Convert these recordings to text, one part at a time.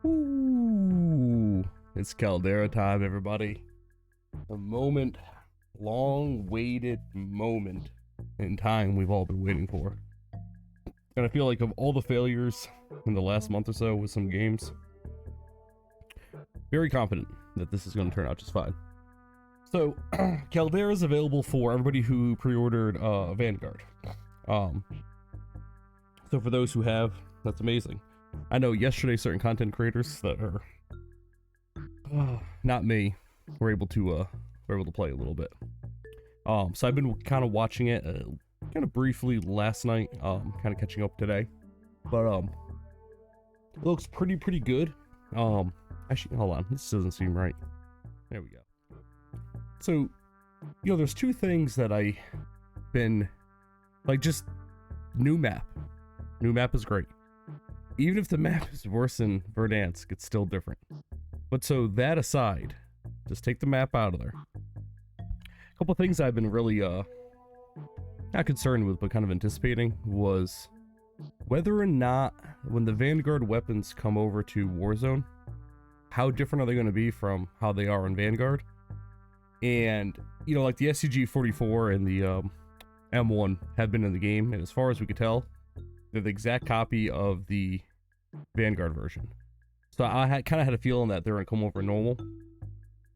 Ooh, it's Caldera time, everybody. A moment, long-waited moment in time we've all been waiting for. And I feel like of all the failures in the last month or so with some games, very confident that this is going to turn out just fine. So, Caldera is available for everybody who pre-ordered Vanguard. So for those who have, that's amazing. I know yesterday certain content creators that are not me were able to play a little bit. So I've been kind of watching it kind of briefly last night, kind of catching up today. But it looks pretty good. Actually, hold on, this doesn't seem right. There we go. So, you know, there's two things that I been like, just new map. New map is great. Even if the map is worse than Verdansk, it's still different. But so that aside, just take the map out of there. A couple things I've been really not concerned with, but kind of anticipating, was whether or not when the Vanguard weapons come over to Warzone, how different are they going to be from how they are in Vanguard? And, you know, like the SCG-44 and the M1 have been in the game, and as far as we could tell, they're the exact copy of the Vanguard version. So I kind of had a feeling that they're going to come over normal.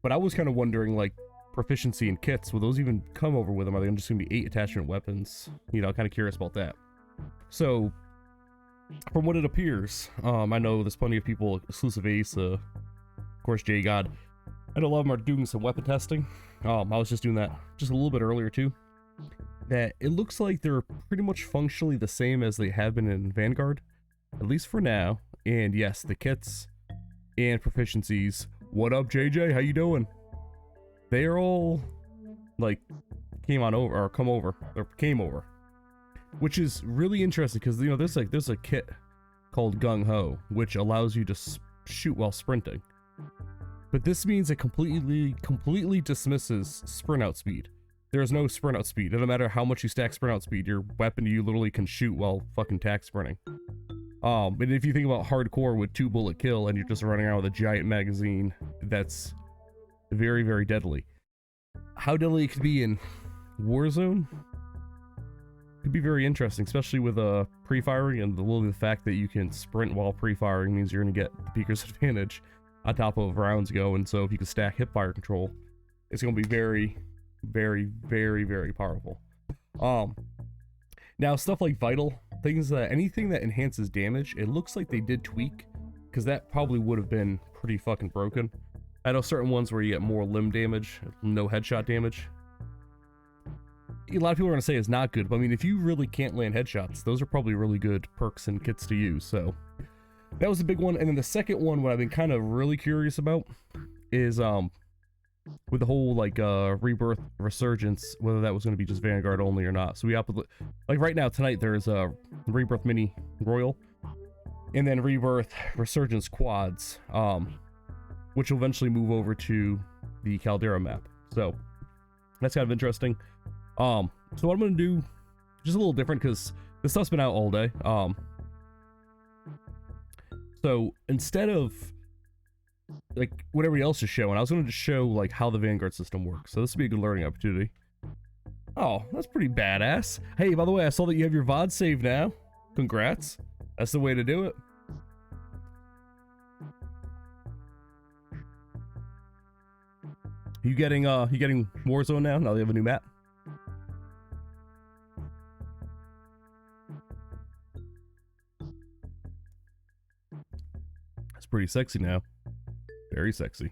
But I was kind of wondering, like, proficiency in kits, will those even come over with them? Are they just going to be 8 attachment weapons? You know, kind of curious about that. So, from what it appears, I know there's plenty of people, Exclusive Ace, of course, J-God. I know a lot of them are doing some weapon testing. I was just doing that just a little bit earlier, too. That it looks like they're pretty much functionally the same as they have been in Vanguard, at least for now. And yes, the kits and proficiencies. What up, JJ? How you doing? They are all like came over, which is really interesting because, you know, there's a kit called Gung Ho which allows you to shoot while sprinting, but this means it completely dismisses sprint out speed. There's no sprint out speed. It doesn't matter how much you stack sprint out speed, your weapon, you literally can shoot while fucking tack sprinting. But if you think about hardcore with 2 bullet kill and you're just running around with a giant magazine, that's very deadly. How deadly it could be in Warzone could be very interesting, especially with pre-firing, and the fact that you can sprint while pre-firing means you're going to get the peeker's advantage on top of rounds go. And so if you can stack hip fire control, it's going to be very powerful. Now stuff like vital things, anything that enhances damage, it looks like they did tweak, because that probably would have been pretty fucking broken. I know certain ones where you get more limb damage, no headshot damage. A lot of people are going to say it's not good, but I mean, if you really can't land headshots, those are probably really good perks and kits to use. So that was a big one. And then the second one, what I've been kind of really curious about is with the whole like Rebirth Resurgence, whether that was going to be just Vanguard only or not. So we have to, like right now tonight there's a Rebirth Mini Royal and then Rebirth Resurgence Quads, which will eventually move over to the Caldera map. So that's kind of interesting. So what I'm going to do, just a little different because this stuff's been out all day. So instead of like what everybody else is showing, I was going to just show like how the Vanguard system works. So this would be a good learning opportunity. Oh, that's pretty badass. Hey, by the way, I saw that you have your VOD saved now. Congrats. That's the way to do it. You getting Warzone now? Now they have a new map. It's pretty sexy now. Very sexy.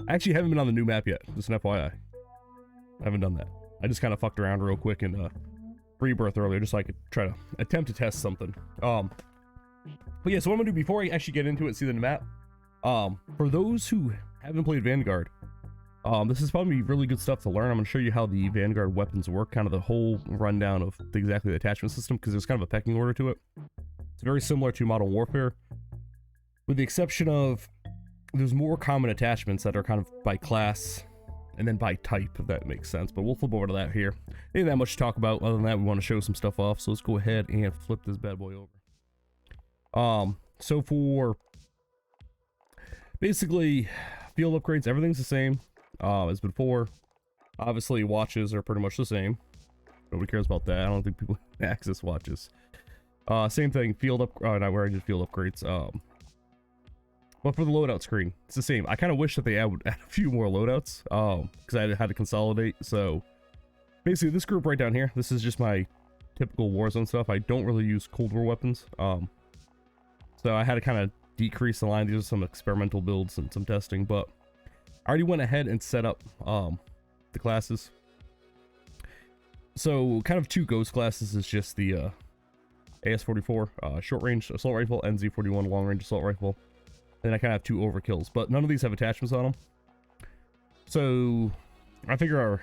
I actually haven't been on the new map yet. Just an FYI. I haven't done that. I just kind of fucked around real quick in Rebirth earlier, just so I could try to attempt to test something. But yeah, so what I'm gonna do before I actually get into it and see the new map, for those who haven't played Vanguard, this is probably really good stuff to learn. I'm gonna show you how the Vanguard weapons work, kind of the whole rundown of exactly the attachment system, because there's kind of a pecking order to it. It's very similar to Modern Warfare, with the exception of there's more common attachments that are kind of by class and then by type, if that makes sense. But we'll flip over to that here. Ain't that much to talk about. Other than that, we want to show some stuff off. So let's go ahead and flip this bad boy over. So for Basically, field upgrades, everything's the same as before. Obviously, watches are pretty much the same. Nobody cares about that. I don't think people access watches. Same thing, field up. Not where I did field upgrades. But for the loadout screen, it's the same. I kind of wish that they would add a few more loadouts. Because I had to consolidate. So basically, this group right down here, this is just my typical Warzone stuff. I don't really use Cold War weapons. So I had to kind of decrease the line. These are some experimental builds and some testing, but I already went ahead and set up the classes. So kind of two ghost classes is just the AS-44 short range assault rifle, NZ-41 long range assault rifle. Then I kind of have two overkills, but none of these have attachments on them. So I figure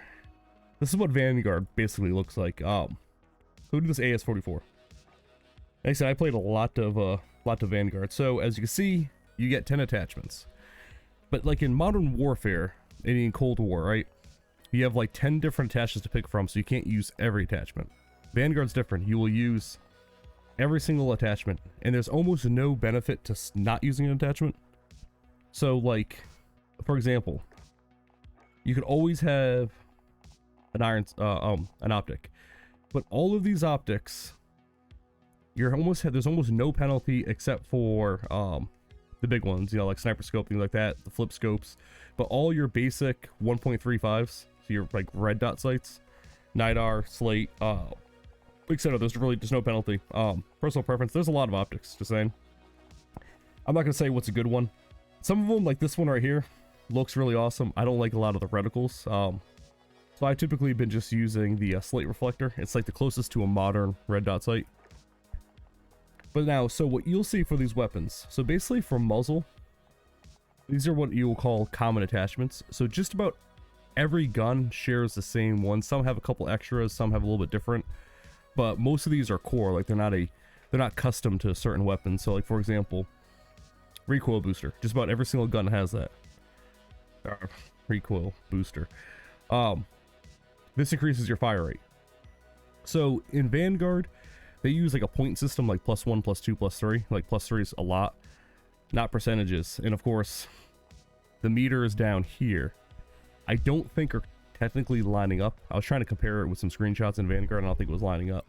this is what Vanguard basically looks like. Who did this AS-44? Like I said, I played a lot of Vanguard. So as you can see, you get 10 attachments. But like in Modern Warfare, and in Cold War, right? You have like 10 different attachments to pick from, so you can't use every attachment. Vanguard's different. You will use every single attachment, and there's almost no benefit to not using an attachment. So like, for example, you could always have an optic, but all of these optics, there's almost no penalty except for the big ones, you know, like sniper scope, things like that, the flip scopes. But all your basic 1.35s, so your like red dot sights, NIDAR, slate, etc. There's no penalty. Personal preference. There's a lot of optics. Just saying. I'm not gonna say what's a good one. Some of them, like this one right here, looks really awesome. I don't like a lot of the reticles. So I've typically been just using the slate reflector. It's like the closest to a modern red dot sight. But now, so what you'll see for these weapons, so basically for muzzle, these are what you will call common attachments. So just about every gun shares the same one. Some have a couple extras, some have a little bit different, but most of these are core. Like they're not custom to certain weapons. So like for example, recoil booster. Just about every single gun has that. Recoil booster. This increases your fire rate. So in Vanguard, they use like a point system, like +1, +2, +3. Like +3 is a lot, not percentages. And of course, the meter is down here. I don't think are technically lining up. I was trying to compare it with some screenshots in Vanguard, and I don't think it was lining up.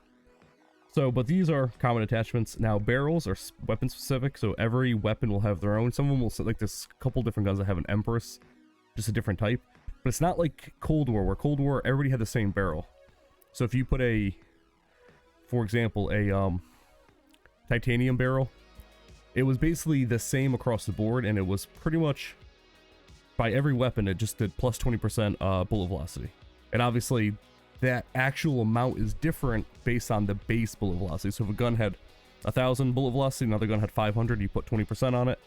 So, but these are common attachments. Now, barrels are weapon specific, so every weapon will have their own. Some of them will, like there's a couple different guns that have an Empress, just a different type. But it's not like Cold War, where Cold War, everybody had the same barrel. So if you put for example, a titanium barrel, it was basically the same across the board, and it was pretty much, by every weapon, it just did +20% bullet velocity. And obviously, that actual amount is different based on the base bullet velocity. So if a gun had 1,000 bullet velocity, another gun had 500, you put 20% on it,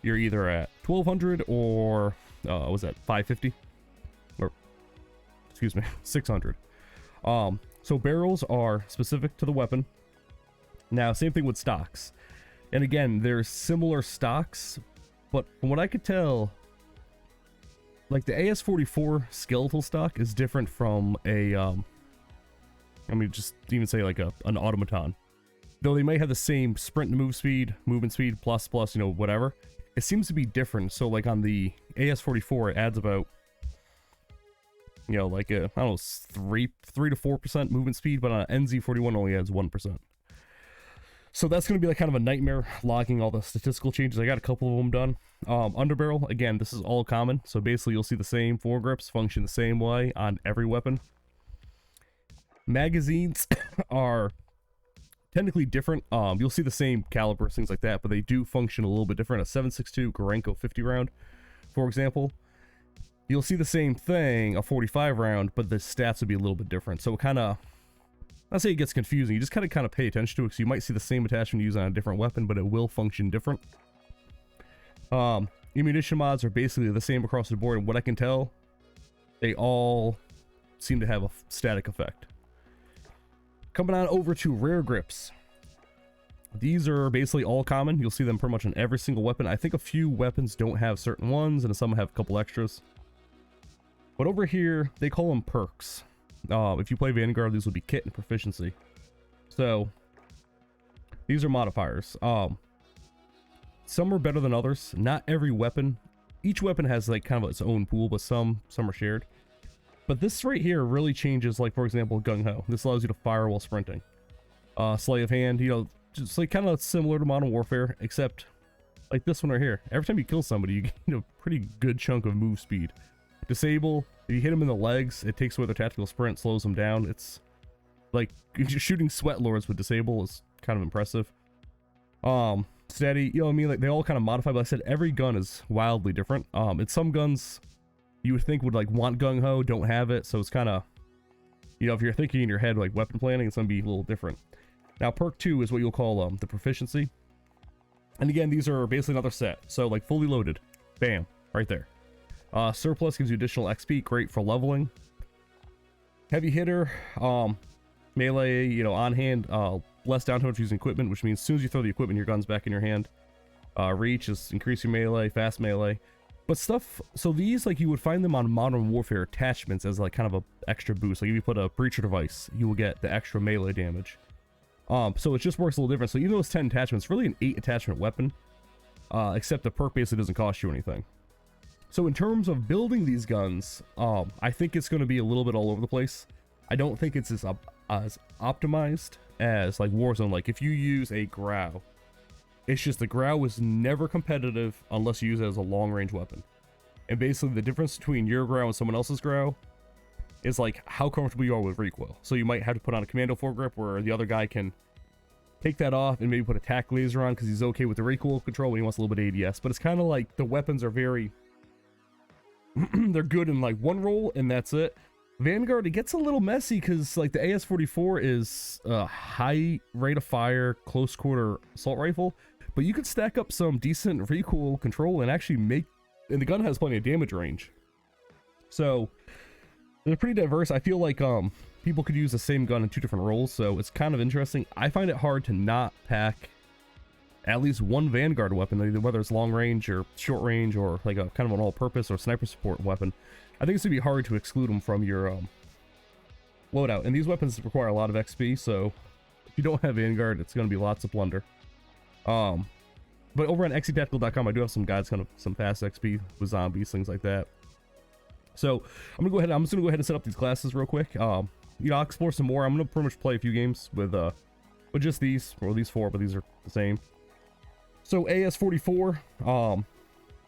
you're either at 1,200 or, what was that, 550? Or, excuse me, 600. So barrels are specific to the weapon. Now, same thing with stocks. And again, there's similar stocks, but from what I could tell, like the AS-44 skeletal stock is different from a, I mean, just even say like an automaton. Though they may have the same sprint and move speed, movement speed, plus, you know, whatever. It seems to be different. So like on the AS-44, it adds about, you know, like I don't know, 3 to 4% movement speed, but on an NZ-41 only adds 1%. So that's going to be like kind of a nightmare logging all the statistical changes. I got a couple of them done. Underbarrel, again, this is all common. So basically you'll see the same foregrips function the same way on every weapon. Magazines are technically different. You'll see the same calibers, things like that, but they do function a little bit different. A 7.62 Gorenko 50 round, for example, you'll see the same thing, a 45 round, but the stats would be a little bit different. So it kind of, I'd say it gets confusing. You just kind of pay attention to it, because you might see the same attachment used on a different weapon, but it will function different. Ammunition mods are basically the same across the board, and what I can tell, they all seem to have a static effect. Coming on over to rare grips. These are basically all common. You'll see them pretty much on every single weapon. I think a few weapons don't have certain ones, and some have a couple extras. But over here, they call them perks. If you play Vanguard, these will be kit and proficiency. So, these are modifiers. some are better than others. Not every weapon. Each weapon has like kind of its own pool, but some are shared. But this right here really changes, like for example, Gung Ho. This allows you to fire while sprinting. Sleight of hand, you know, just like kind of similar to Modern Warfare, except like this one right here. Every time you kill somebody, you gain a pretty good chunk of move speed. Disable, if you hit them in the legs, it takes away their tactical sprint, slows them down. It's like shooting sweat lords with disable is kind of impressive. Steady, you know what I mean? Like they all kind of modify, but like I said, every gun is wildly different. It's some guns you would think would like want Gung Ho, don't have it, so it's kind of, you know, if you're thinking in your head like weapon planning, it's gonna be a little different. Now perk 2 is what you'll call the proficiency, and again these are basically another set. So like fully loaded, bam, right there. Surplus gives you additional XP, great for leveling. Heavy hitter, melee, you know, on hand, less downtime for using equipment, which means as soon as you throw the equipment, your gun's back in your hand. Reach is increase your melee, fast melee. But stuff, so these, like, you would find them on Modern Warfare attachments as like kind of a extra boost. Like if you put a breacher device, you will get the extra melee damage. So it just works a little different. So even though it's 10 attachments, it's really an 8 attachment weapon, except the perk basically doesn't cost you anything. So in terms of building these guns, I think it's going to be a little bit all over the place. I don't think it's as optimized as like Warzone. Like if you use a Grau, it's just the Grau was never competitive unless you use it as a long range weapon. And basically the difference between your Grau and someone else's Grau is like how comfortable you are with recoil. So you might have to put on a commando foregrip where the other guy can take that off and maybe put a tac laser on because he's okay with the recoil control when he wants a little bit of ADS. But it's kind of like the weapons are very they're good in like one role and that's it. Vanguard, it gets a little messy because like the AS-44 is a high rate of fire, close quarter assault rifle, but you could stack up some decent recoil control and actually make, and the gun has plenty of damage range. So they're pretty diverse. I feel like people could use the same gun in 2 different roles, so it's kind of interesting. I find it hard to not pack at least one Vanguard weapon, whether it's long range or short range or like a kind of an all-purpose or sniper support weapon. I think it's gonna be hard to exclude them from your loadout. And these weapons require a lot of XP, so if you don't have Vanguard, it's gonna be lots of plunder. But over on xctactical.com, I do have some guides, kind of some fast XP with zombies, things like that. So I'm just gonna go ahead and set up these classes real quick. You know, I'll explore some more. I'm gonna pretty much play a few games with just these, or these 4, but these are the same. So AS-44,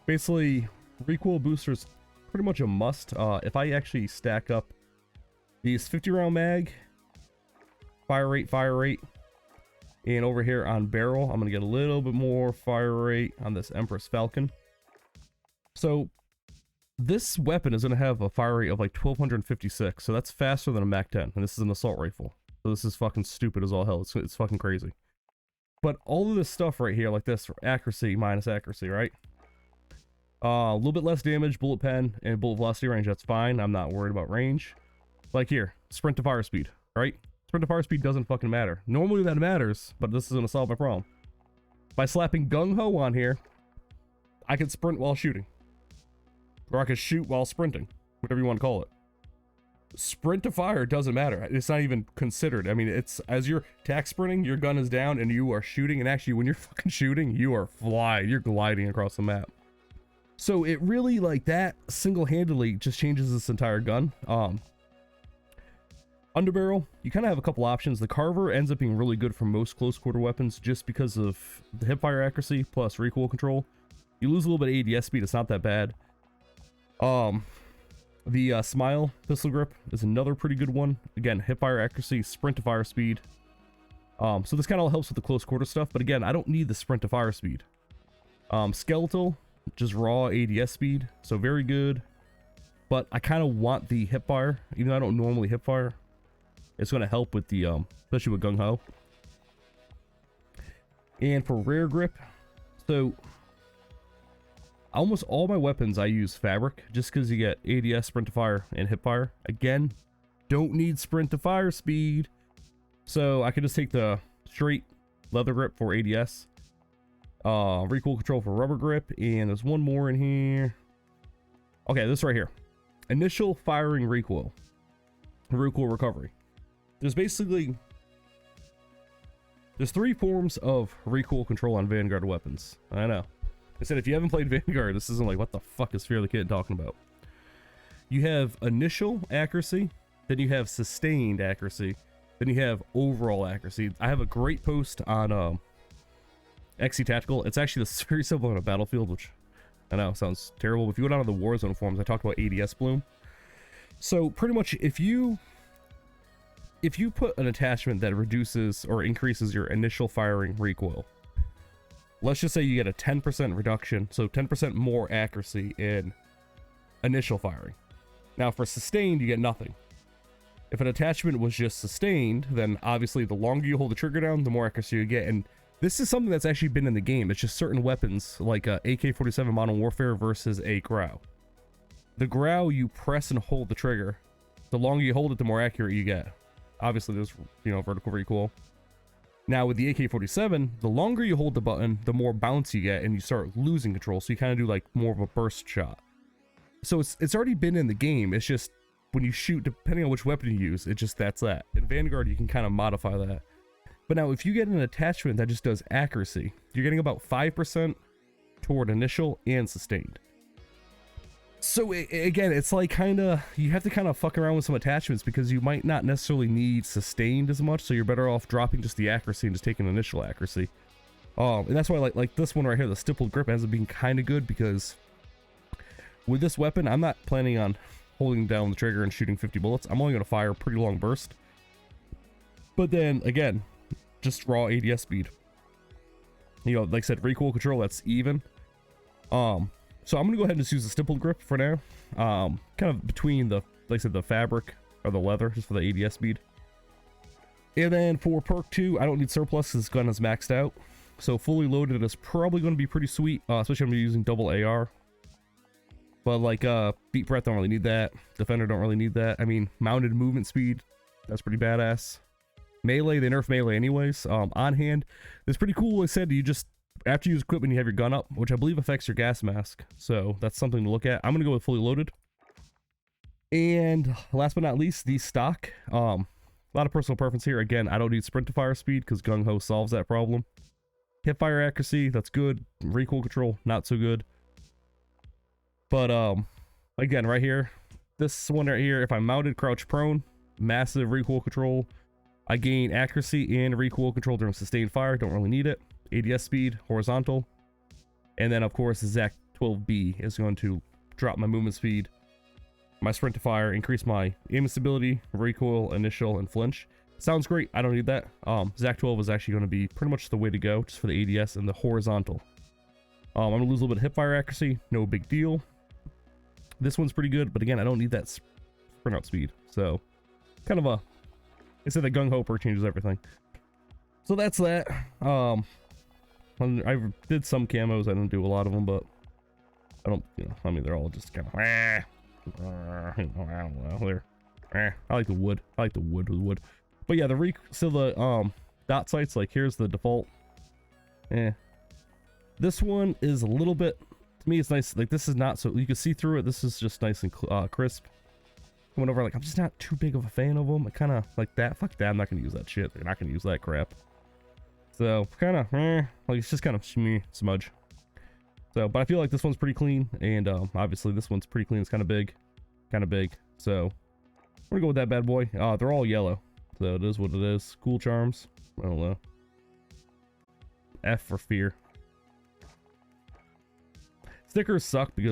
basically recoil boosters pretty much a must. If I actually stack up these 50 round mag, fire rate, and over here on barrel, I'm gonna get a little bit more fire rate on this Empress Falcon. So this weapon is gonna have a fire rate of like 1256, so that's faster than a MAC-10, and this is an assault rifle. So this is fucking stupid as all hell. It's fucking crazy. But all of this stuff right here, like this, accuracy minus accuracy, right? A little bit less damage, bullet pen, and bullet velocity range, that's fine. I'm not worried about range. Like here, sprint to fire speed, right? Sprint to fire speed doesn't fucking matter. Normally that matters, but this is gonna solve my problem. By slapping Gung Ho on here, I can sprint while shooting. Or I can shoot while sprinting, whatever you want to call it. Sprint to fire doesn't matter. It's not even considered. I mean, it's as you're tac sprinting, your gun is down and you are shooting, and actually when you're fucking shooting, you are flying, you're gliding across the map. So it really, like, that single-handedly just changes this entire gun. Underbarrel, you kind of have a couple options. The Carver ends up being really good for most close quarter weapons just because of the hipfire accuracy plus recoil control. You lose a little bit of ADS speed, it's not that bad. The Smile pistol grip is another pretty good one. Again, hipfire accuracy, sprint to fire speed. So this kind of helps with the close quarter stuff, but again, I don't need the sprint to fire speed. Skeletal, just raw ADS speed, so very good. But I kind of want the hipfire, even though I don't normally hipfire. It's going to help with the, especially with Gung Ho. And for rare grip, so almost all my weapons I use fabric, just because you get ADS, sprint to fire, and hipfire. Again, don't need sprint to fire speed, so I can just take the straight leather grip for ADS, recoil control for rubber grip, and there's one more in here. Okay, this right here, initial firing recoil recovery. There's basically There's 3 forms of recoil control on Vanguard weapons. I know. I said if you haven't played Vanguard, this isn't like, what the fuck is Fear the Kid talking about? You have initial accuracy, then you have sustained accuracy, then you have overall accuracy. I have a great post on XC Tactical. It's actually very simple on a battlefield, which I know sounds terrible. But if you go down to the Warzone forums, I talked about ADS bloom. So pretty much if you put an attachment that reduces or increases your initial firing recoil, let's just say you get a 10% reduction, so 10% more accuracy in initial firing. Now for sustained, you get nothing. If an attachment was just sustained, then obviously the longer you hold the trigger down, the more accuracy you get. And this is something that's actually been in the game. It's just certain weapons, like AK-47 Modern Warfare versus a Grau. The Grau, you press and hold the trigger. The longer you hold it, the more accurate you get. Obviously, there's, you know, vertical recoil. Now, with the AK-47, the longer you hold the button, the more bounce you get, and you start losing control, so you kind of do, like, more of a burst shot. So it's already been in the game. It's just, when you shoot, depending on which weapon you use, it's just that's that. In Vanguard, you can kind of modify that. But now, if you get an attachment that just does accuracy, you're getting about 5% toward initial and sustained. So again, it's like you have to kind of fuck around with some attachments because you might not necessarily need sustained as much, so you're better off dropping just the accuracy and just taking initial accuracy. And that's why like this one right here, the stippled grip, ends up being kind of good because with this weapon, I'm not planning on holding down the trigger and shooting 50 bullets. I'm only going to fire a pretty long burst. But then again, just raw ADS speed. You know, like I said, recoil control, that's even. So I'm gonna go ahead and just use the stippled grip for now. Kind of between the, like I said, the fabric or the leather, just for the ADS speed. And then for perk 2, I don't need surplus because this gun is maxed out. So fully loaded is probably going to be pretty sweet, especially if I'm using double AR. But like beat breath, don't really need that. Defender, don't really need that. I mean, mounted movement speed, that's pretty badass. Melee, they nerf melee anyways. On hand, it's pretty cool. Like I said, you just, after you use equipment, you have your gun up, which I believe affects your gas mask. So that's something to look at. I'm going to go with fully loaded. And last but not least, the stock. A lot of personal preference here. Again, I don't need sprint to fire speed because Gung Ho solves that problem. Hip fire accuracy, that's good. Recoil control, not so good. But again, right here, this one right here, if I'm mounted crouch prone, massive recoil control. I gain accuracy and recoil control during sustained fire. Don't really need it. ADS speed, horizontal. And then, of course, Zach 12B is going to drop my movement speed, my sprint to fire, increase my aim stability, recoil, initial, and flinch. Sounds great. I don't need that. Zach 12 is actually going to be pretty much the way to go, just for the ADS and the horizontal. I'm going to lose a little bit of hip fire accuracy. No big deal. This one's pretty good, but again, I don't need that sprint out speed. So, kind of a... I said that Gung Ho perk changes everything. So that's that. I did some camos. I didn't do a lot of them, but I don't, you know, I mean, they're all just kind of, I don't know, I like the wood. I like the wood with wood. But yeah, the dot sights, like here's the default. This one is a little bit, to me, it's nice. Like this is not so, you can see through it. This is just nice and crisp. Went over, like, I'm just not too big of a fan of them. I kind of like that. Fuck that. I'm not going to use that shit. They're not going to use that crap. So, kind of, like, it's just kind of smudge. So, but I feel like this one's pretty clean. And obviously, this one's pretty clean. It's kind of big. So, we're going to go with that bad boy. They're all yellow. So, it is what it is. Cool charms. I don't know. F for fear. Stickers suck because